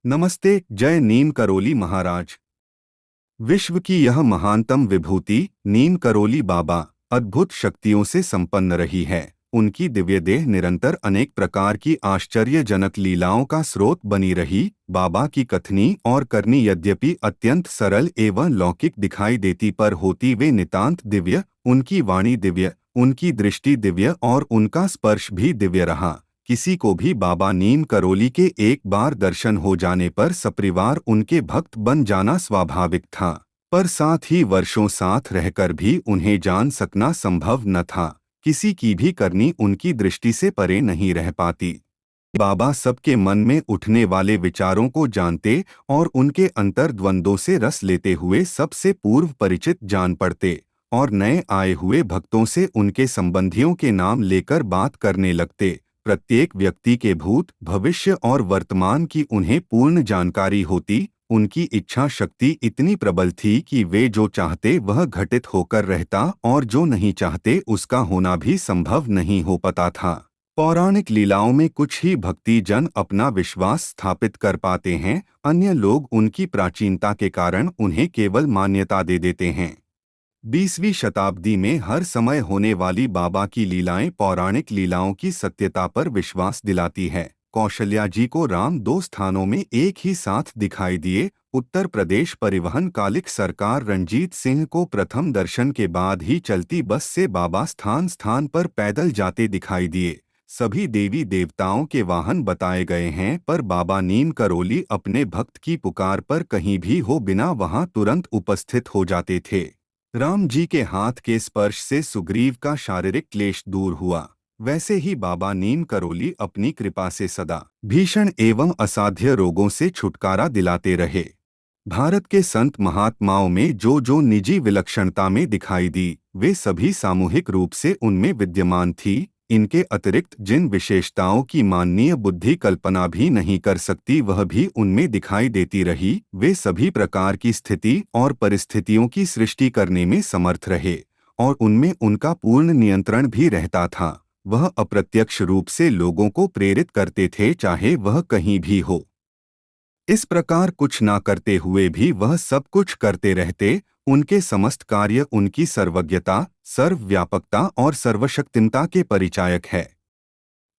नमस्ते। जय नीम करोली महाराज। विश्व की यह महानतम विभूति नीम करोली बाबा अद्भुत शक्तियों से संपन्न रही है। उनकी दिव्य देह निरंतर अनेक प्रकार की आश्चर्यजनक लीलाओं का स्रोत बनी रही। बाबा की कथनी और करनी यद्यपि अत्यंत सरल एवं लौकिक दिखाई देती, पर होती वे नितांत दिव्य। उनकी वाणी दिव्य, उनकी दृष्टि दिव्य और उनका स्पर्श भी दिव्य रहा। किसी को भी बाबा नीम करोली के एक बार दर्शन हो जाने पर सपरिवार उनके भक्त बन जाना स्वाभाविक था, पर साथ ही वर्षों साथ रहकर भी उन्हें जान सकना संभव न था। किसी की भी करनी उनकी दृष्टि से परे नहीं रह पाती। बाबा सबके मन में उठने वाले विचारों को जानते और उनके अंतर्द्वंद्वों से रस लेते हुए सबसे पूर्व परिचित जान पड़ते, और नए आए हुए भक्तों से उनके संबंधियों के नाम लेकर बात करने लगते। प्रत्येक व्यक्ति के भूत, भविष्य और वर्तमान की उन्हें पूर्ण जानकारी होती। उनकी इच्छा शक्ति इतनी प्रबल थी कि वे जो चाहते वह घटित होकर रहता, और जो नहीं चाहते उसका होना भी संभव नहीं हो पाता था। पौराणिक लीलाओं में कुछ ही भक्ति जन अपना विश्वास स्थापित कर पाते हैं, अन्य लोग उनकी प्राचीनता के कारण उन्हें केवल मान्यता दे देते हैं। 20वीं शताब्दी में हर समय होने वाली बाबा की लीलाएं पौराणिक लीलाओं की सत्यता पर विश्वास दिलाती है। कौशल्या जी को राम दो स्थानों में एक ही साथ दिखाई दिए। उत्तर प्रदेश परिवहन कालिक सरकार रणजीत सिंह को प्रथम दर्शन के बाद ही चलती बस से बाबा स्थान स्थान पर पैदल जाते दिखाई दिए। सभी देवी देवताओं के वाहन बताए गए हैं, पर बाबा नीम करोली अपने भक्त की पुकार पर कहीं भी हो बिना वहां तुरंत उपस्थित हो जाते थे। राम जी के हाथ के स्पर्श से सुग्रीव का शारीरिक क्लेश दूर हुआ, वैसे ही बाबा नीम करोली अपनी कृपा से सदा भीषण एवं असाध्य रोगों से छुटकारा दिलाते रहे। भारत के संत महात्माओं में जो जो निजी विलक्षणता में दिखाई दी, वे सभी सामूहिक रूप से उनमें विद्यमान थी। इनके अतिरिक्त जिन विशेषताओं की माननीय बुद्धि कल्पना भी नहीं कर सकती, वह भी उनमें दिखाई देती रही। वे सभी प्रकार की स्थिति और परिस्थितियों की सृष्टि करने में समर्थ रहे, और उनमें उनका पूर्ण नियंत्रण भी रहता था। वह अप्रत्यक्ष रूप से लोगों को प्रेरित करते थे, चाहे वह कहीं भी हो। इस प्रकार कुछ ना करते हुए भी वह सब कुछ करते रहते। उनके समस्त कार्य उनकी सर्वज्ञता, सर्वव्यापकता और सर्वशक्तिमता के परिचायक है।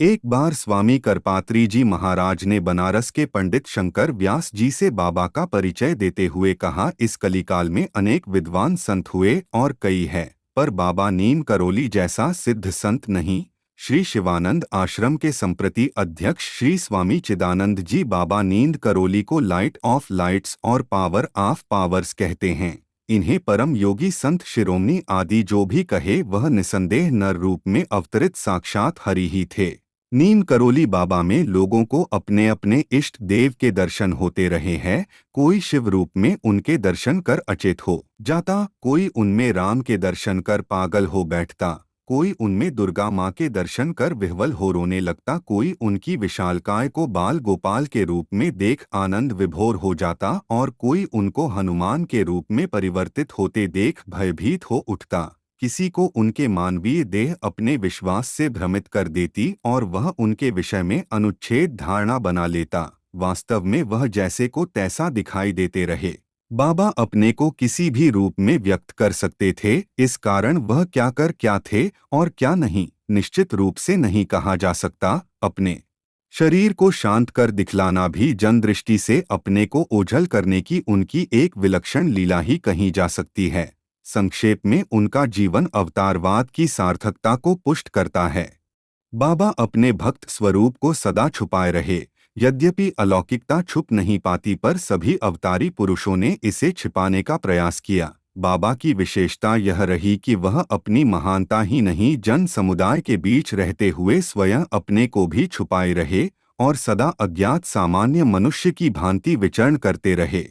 एक बार स्वामी करपात्री जी महाराज ने बनारस के पंडित शंकर व्यास जी से बाबा का परिचय देते हुए कहा, इस कलिकाल में अनेक विद्वान संत हुए और कई है, पर बाबा नीम करोली जैसा सिद्ध संत नहीं। श्री शिवानंद आश्रम के संप्रति अध्यक्ष श्री स्वामी चिदानंद जी बाबा नीम करोली को लाइट ऑफ लाइट्स और पावर ऑफ पावर्स कहते हैं। इन्हें परम योगी संत शिरोमणि आदि जो भी कहे, वह निसंदेह नर रूप में अवतरित साक्षात हरि ही थे। नीम करोली बाबा में लोगों को अपने अपने इष्ट देव के दर्शन होते रहे हैं। कोई शिव रूप में उनके दर्शन कर अचेत हो जाता, कोई उनमें राम के दर्शन कर पागल हो बैठता, कोई उनमें दुर्गा माँ के दर्शन कर विह्वल हो रोने लगता, कोई उनकी विशालकाय को बाल गोपाल के रूप में देख आनंद विभोर हो जाता, और कोई उनको हनुमान के रूप में परिवर्तित होते देख भयभीत हो उठता। किसी को उनके मानवीय देह अपने विश्वास से भ्रमित कर देती और वह उनके विषय में अनुच्छेद धारणा बना लेता। वास्तव में वह जैसे को तैसा दिखाई देते रहे। बाबा अपने को किसी भी रूप में व्यक्त कर सकते थे, इस कारण वह क्या कर क्या थे और क्या नहीं, निश्चित रूप से नहीं कहा जा सकता। अपने शरीर को शांत कर दिखलाना भी जन दृष्टि से अपने को ओझल करने की उनकी एक विलक्षण लीला ही कही जा सकती है। संक्षेप में उनका जीवन अवतारवाद की सार्थकता को पुष्ट करता है। बाबा अपने भक्त स्वरूप को सदा छुपाए रहे। यद्यपि अलौकिकता छुप नहीं पाती, पर सभी अवतारी पुरुषों ने इसे छिपाने का प्रयास किया। बाबा की विशेषता यह रही कि वह अपनी महानता ही नहीं, जन समुदाय के बीच रहते हुए स्वयं अपने को भी छुपाए रहे और सदा अज्ञात सामान्य मनुष्य की भांति विचरण करते रहे।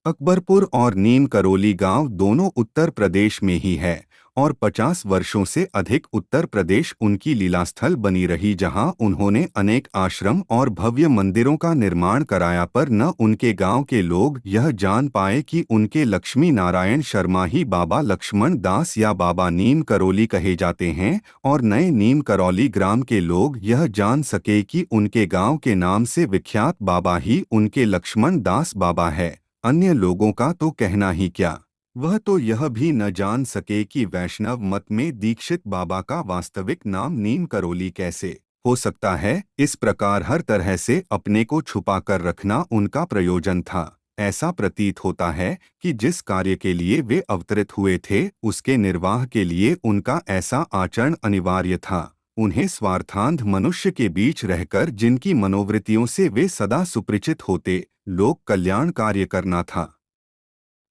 अकबरपुर और नीम करोली गांव दोनों उत्तर प्रदेश में ही है, और 50 वर्षों से अधिक उत्तर प्रदेश उनकी लीलास्थल बनी रही, जहां उन्होंने अनेक आश्रम और भव्य मंदिरों का निर्माण कराया, पर न उनके गांव के लोग यह जान पाए कि उनके लक्ष्मी नारायण शर्मा ही बाबा लक्ष्मण दास या बाबा नीम करौली कहे जाते हैं, और नए नीम करौली ग्राम के लोग यह जान सके कि उनके गांव के नाम से विख्यात बाबा ही उनके लक्ष्मण दास बाबा है। अन्य लोगों का तो कहना ही क्या, वह तो यह भी न जान सके कि वैष्णव मत में दीक्षित बाबा का वास्तविक नाम नीम करौली कैसे हो सकता है। इस प्रकार हर तरह से अपने को छुपा कर रखना उनका प्रयोजन था। ऐसा प्रतीत होता है कि जिस कार्य के लिए वे अवतरित हुए थे, उसके निर्वाह के लिए उनका ऐसा आचरण अनिवार्य था। उन्हें स्वार्थांध मनुष्य के बीच रहकर, जिनकी मनोवृत्तियों से वे सदा सुपरिचित होते, लोक कल्याण कार्य करना था।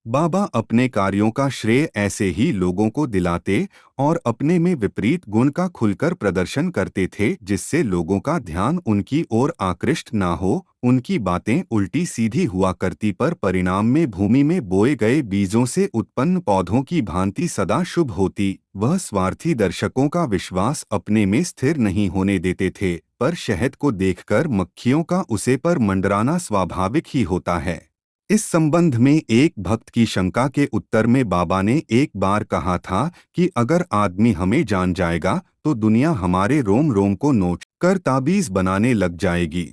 बाबा अपने कार्यों का श्रेय ऐसे ही लोगों को दिलाते और अपने में विपरीत गुण का खुलकर प्रदर्शन करते थे, जिससे लोगों का ध्यान उनकी ओर आकृष्ट ना हो। उनकी बातें उल्टी सीधी हुआ करती, पर परिणाम में भूमि में बोए गए बीजों से उत्पन्न पौधों की भांति सदा शुभ होती। वह स्वार्थी दर्शकों का विश्वास अपने में स्थिर नहीं होने देते थे, पर शहद को देखकर मक्खियों का उसे पर मंडराना स्वाभाविक ही होता है। इस संबंध में एक भक्त की शंका के उत्तर में बाबा ने एक बार कहा था कि अगर आदमी हमें जान जाएगा तो दुनिया हमारे रोम रोम को नोच कर ताबीज बनाने लग जाएगी।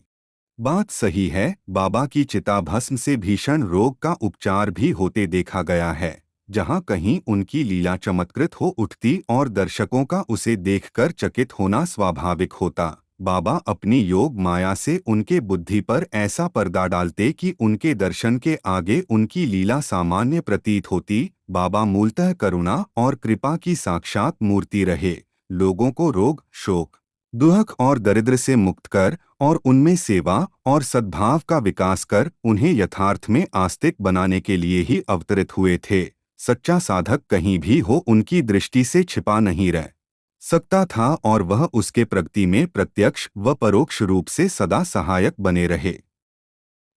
बात सही है। बाबा की चिता भस्म से भीषण रोग का उपचार भी होते देखा गया है। जहां कहीं उनकी लीला चमत्कृत हो उठती और दर्शकों का उसे देखकर चकित होना स्वाभाविक होता। बाबा अपनी योग माया से उनके बुद्धि पर ऐसा पर्दा डालते कि उनके दर्शन के आगे उनकी लीला सामान्य प्रतीत होती। बाबा मूलतः करुणा और कृपा की साक्षात मूर्ति रहे। लोगों को रोग, शोक, दुख और दरिद्र से मुक्त कर और उनमें सेवा और सद्भाव का विकास कर उन्हें यथार्थ में आस्तिक बनाने के लिए ही अवतरित हुए थे। सच्चा साधक कहीं भी हो, उनकी दृष्टि से छिपा नहीं रह सकता था, और वह उसके प्रगति में प्रत्यक्ष व परोक्ष रूप से सदा सहायक बने रहे।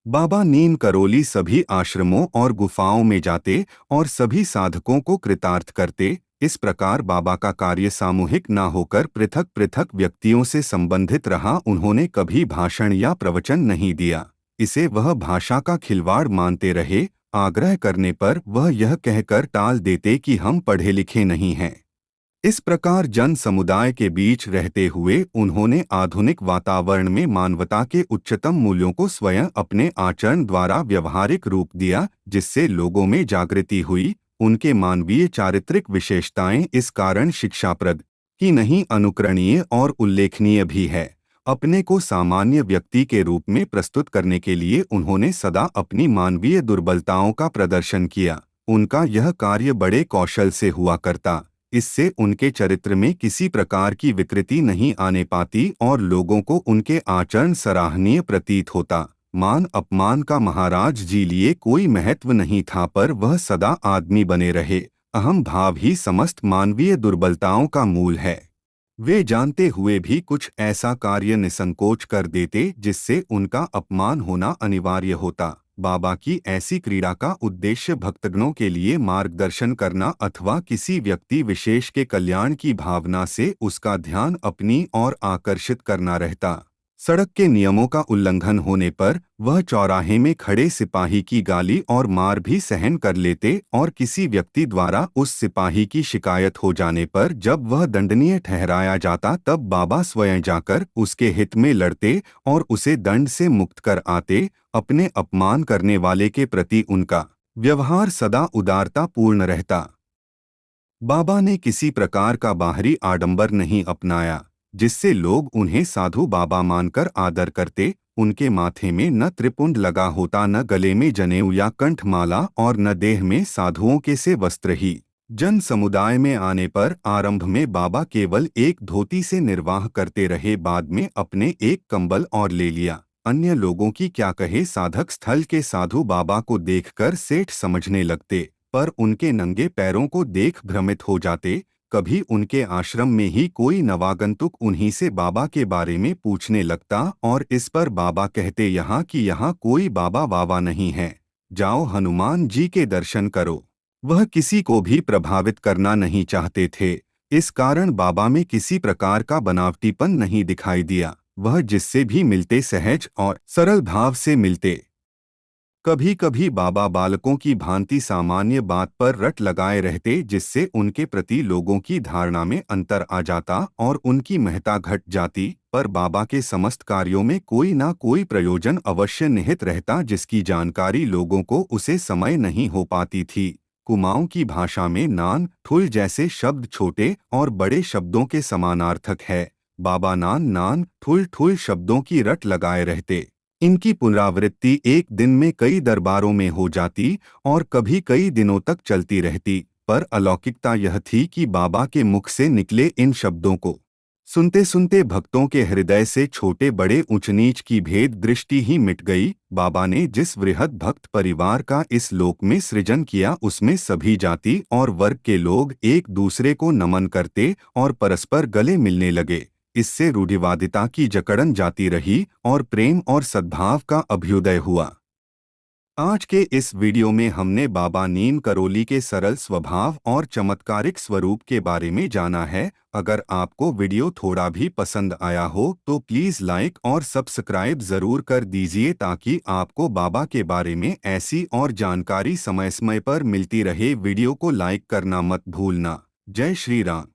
बाबा नीम करौली सभी आश्रमों और गुफाओं में जाते और सभी साधकों को कृतार्थ करते। इस प्रकार बाबा का कार्य सामूहिक न होकर पृथक पृथक व्यक्तियों से संबंधित रहा। उन्होंने कभी भाषण या प्रवचन नहीं दिया। इसे वह भाषा का खिलवाड़ मानते रहे। आग्रह करने पर वह यह कहकर टाल देते कि हम पढ़े लिखे नहीं हैं। इस प्रकार जन समुदाय के बीच रहते हुए उन्होंने आधुनिक वातावरण में मानवता के उच्चतम मूल्यों को स्वयं अपने आचरण द्वारा व्यवहारिक रूप दिया, जिससे लोगों में जागृति हुई। उनके मानवीय चारित्रिक विशेषताएं इस कारण शिक्षाप्रद ही नहीं, अनुकरणीय और उल्लेखनीय भी है। अपने को सामान्य व्यक्ति के रूप में प्रस्तुत करने के लिए उन्होंने सदा अपनी मानवीय दुर्बलताओं का प्रदर्शन किया। उनका यह कार्य बड़े कौशल से हुआ करता। इससे उनके चरित्र में किसी प्रकार की विकृति नहीं आने पाती और लोगों को उनके आचरण सराहनीय प्रतीत होता। मान अपमान का महाराज जी लिए कोई महत्व नहीं था, पर वह सदा आदमी बने रहे। अहम भाव ही समस्त मानवीय दुर्बलताओं का मूल है। वे जानते हुए भी कुछ ऐसा कार्य निसंकोच कर देते जिससे उनका अपमान होना अनिवार्य होता। बाबा की ऐसी क्रीड़ा का उद्देश्य भक्तगणों के लिए मार्गदर्शन करना अथवा किसी व्यक्ति विशेष के कल्याण की भावना से उसका ध्यान अपनी ओर आकर्षित करना रहता। सड़क के नियमों का उल्लंघन होने पर वह चौराहे में खड़े सिपाही की गाली और मार भी सहन कर लेते, और किसी व्यक्ति द्वारा उस सिपाही की शिकायत हो जाने पर जब वह दंडनीय ठहराया जाता, तब बाबा स्वयं जाकर उसके हित में लड़ते और उसे दंड से मुक्त कर आते। अपने अपमान करने वाले के प्रति उनका व्यवहार सदा उदारता पूर्ण रहता। बाबा ने किसी प्रकार का बाहरी आडंबर नहीं अपनाया, जिससे लोग उन्हें साधु बाबा मानकर आदर करते। उनके माथे में न त्रिपुंड लगा होता, न गले में जनेऊ या कंठमाला, और न देह में साधुओं के से वस्त्र ही। जन समुदाय में आने पर आरंभ में बाबा केवल एक धोती से निर्वाह करते रहे, बाद में अपने एक कंबल और ले लिया। अन्य लोगों की क्या कहे, साधक स्थल के साधु बाबा को देखकर सेठ समझने लगते, पर उनके नंगे पैरों को देख भ्रमित हो जाते। कभी उनके आश्रम में ही कोई नवागंतुक उन्हीं से बाबा के बारे में पूछने लगता, और इस पर बाबा कहते यहाँ कि यहाँ कोई बाबा वावा नहीं है, जाओ हनुमान जी के दर्शन करो। वह किसी को भी प्रभावित करना नहीं चाहते थे। इस कारण बाबा में किसी प्रकार का बनावटीपन नहीं दिखाई दिया। वह जिससे भी मिलते सहज और सरल भाव से मिलते। कभी कभी बाबा बालकों की भांति सामान्य बात पर रट लगाए रहते, जिससे उनके प्रति लोगों की धारणा में अंतर आ जाता और उनकी महत्ता घट जाती। पर बाबा के समस्त कार्यों में कोई ना कोई प्रयोजन अवश्य निहित रहता, जिसकी जानकारी लोगों को उसे समय नहीं हो पाती थी। कुमाऊं की भाषा में नान ठुल जैसे शब्द छोटे और बड़े शब्दों के समानार्थक है। बाबा नान नान ठुल ठुल शब्दों की रट लगाए रहते। इनकी पुनरावृत्ति एक दिन में कई दरबारों में हो जाती और कभी कई दिनों तक चलती रहती। पर अलौकिकता यह थी कि बाबा के मुख से निकले इन शब्दों को सुनते सुनते भक्तों के हृदय से छोटे बड़े ऊंच नीच की भेद दृष्टि ही मिट गई। बाबा ने जिस वृहद भक्त परिवार का इस लोक में सृजन किया, उसमें सभी जाति और वर्ग के लोग एक दूसरे को नमन करते और परस्पर गले मिलने लगे। इससे रूढ़िवादिता की जकड़न जाती रही और प्रेम और सद्भाव का अभ्युदय हुआ। आज के इस वीडियो में हमने बाबा नीम करोली के सरल स्वभाव और चमत्कारिक स्वरूप के बारे में जाना है। अगर आपको वीडियो थोड़ा भी पसंद आया हो तो प्लीज़ लाइक और सब्सक्राइब ज़रूर कर दीजिए, ताकि आपको बाबा के बारे में ऐसी और जानकारी समय समय पर मिलती रहे। वीडियो को लाइक करना मत भूलना। जय श्री राम।